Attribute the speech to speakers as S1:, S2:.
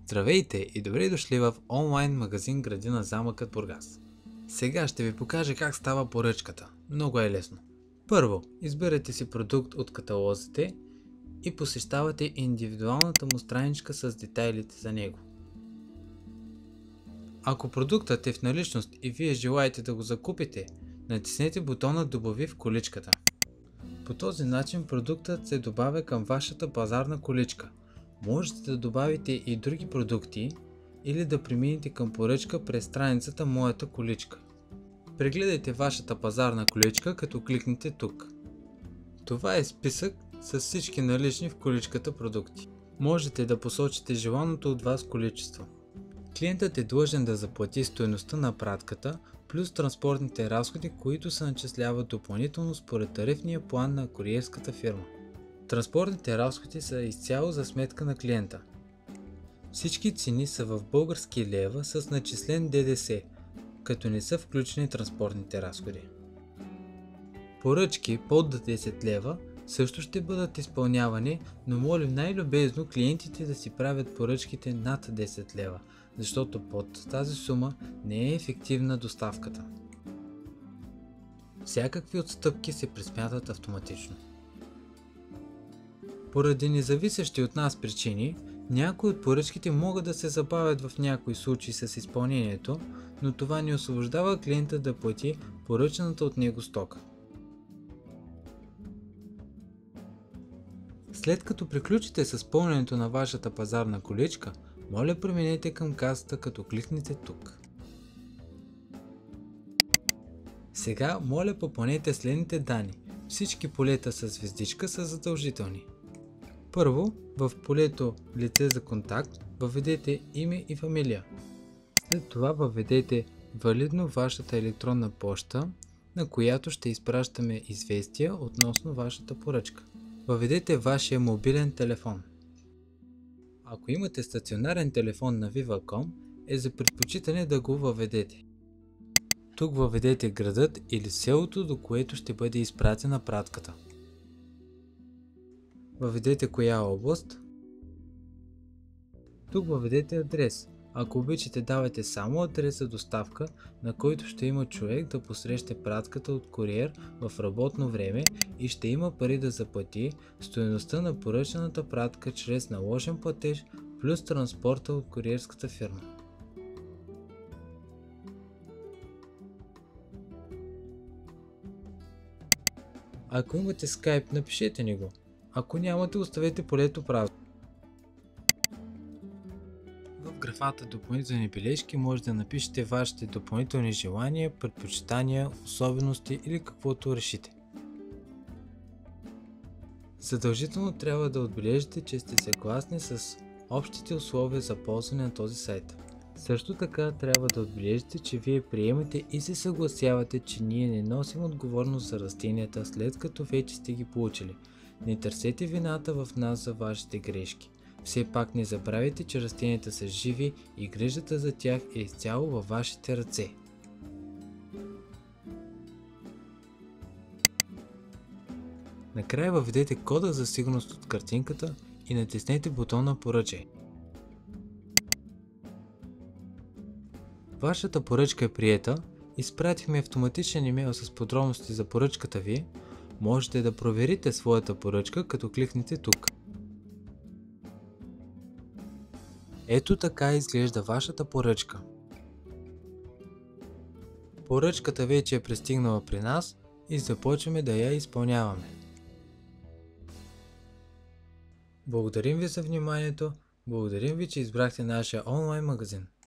S1: Здравейте и добре дошли в онлайн магазин Градина Замъкът Бургас. Сега ще ви покажа как става поръчката. Много е лесно. Първо, изберете си продукт от каталозите и посещавате индивидуалната му страничка с детайлите за него. Ако продуктът е в наличност и вие желаете да го закупите, натиснете бутона "Добави в количката". По този начин продуктът се добавя към вашата пазарна количка. Можете да добавите и други продукти или да преминете към поръчка през страницата "Моята количка". Прегледайте вашата пазарна количка, като кликнете тук. Това е списък с всички налични в количката продукти. Можете да посочите желаното от вас количество. Клиентът е длъжен да заплати стойността на пратката плюс транспортните разходи, които се начисляват допълнително според тарифния план на куриерската фирма. Транспортните разходи са изцяло за сметка на клиента. Всички цени са в български лева с начислен ДДС, като не са включени транспортните разходи. Поръчки под 10 лева също ще бъдат изпълнявани, но молим най-любезно клиентите да си правят поръчките над 10 лева, защото под тази сума не е ефективна доставката. Всякакви отстъпки се пресмятат автоматично. Поради независещи от нас причини, някои от поръчките могат да се забавят в някои случаи с изпълнението, но това не освобождава клиента да плати поръчаната от него стока. След като приключите с пълненето на вашата пазарна количка, моля преминете към касата, като кликнете тук. Сега моля попълнете следните данни. Всички полета с звездичка са задължителни. Първо, в полето "Лице за контакт" въведете име и фамилия. След това въведете валидно вашата електронна поща, на която ще изпращаме известия относно вашата поръчка. Въведете вашия мобилен телефон. Ако имате стационарен телефон на Viva.com, е за предпочитане да го въведете. Тук въведете градът или селото, до което ще бъде изпратена пратката. Въведете коя област. Тук въведете адрес. Ако обичате, давайте само адрес за доставка, на който ще има човек да посрещне пратката от куриер в работно време и ще има пари да заплати стойността на поръчаната пратка чрез наложен платеж плюс транспорта от куриерската фирма. Ако имате Skype, напишете ни го. Ако нямате, оставете полето празно. В графата "Допълнителни бележки" може да напишете вашите допълнителни желания, предпочитания, особености или каквото решите. Задължително трябва да отбележите, че сте съгласни с общите условия за ползване на този сайт. Също така трябва да отбележите, че вие приемате и се съгласявате, че ние не носим отговорност за растенията, след като вече сте ги получили. Не търсете вината в нас за вашите грешки. Все пак не забравяйте, че растенията са живи и грижата за тях е изцяло във вашите ръце. Накрая въведете кода за сигурност от картинката и натиснете бутона "Поръчай". Вашата поръчка е приета, изпратихме автоматичен имейл с подробности за поръчката ви. Можете да проверите своята поръчка, като кликнете тук. Ето така изглежда вашата поръчка. Поръчката вече е пристигнала при нас и започваме да я изпълняваме. Благодарим ви за вниманието, благодарим ви, че избрахте нашия онлайн магазин.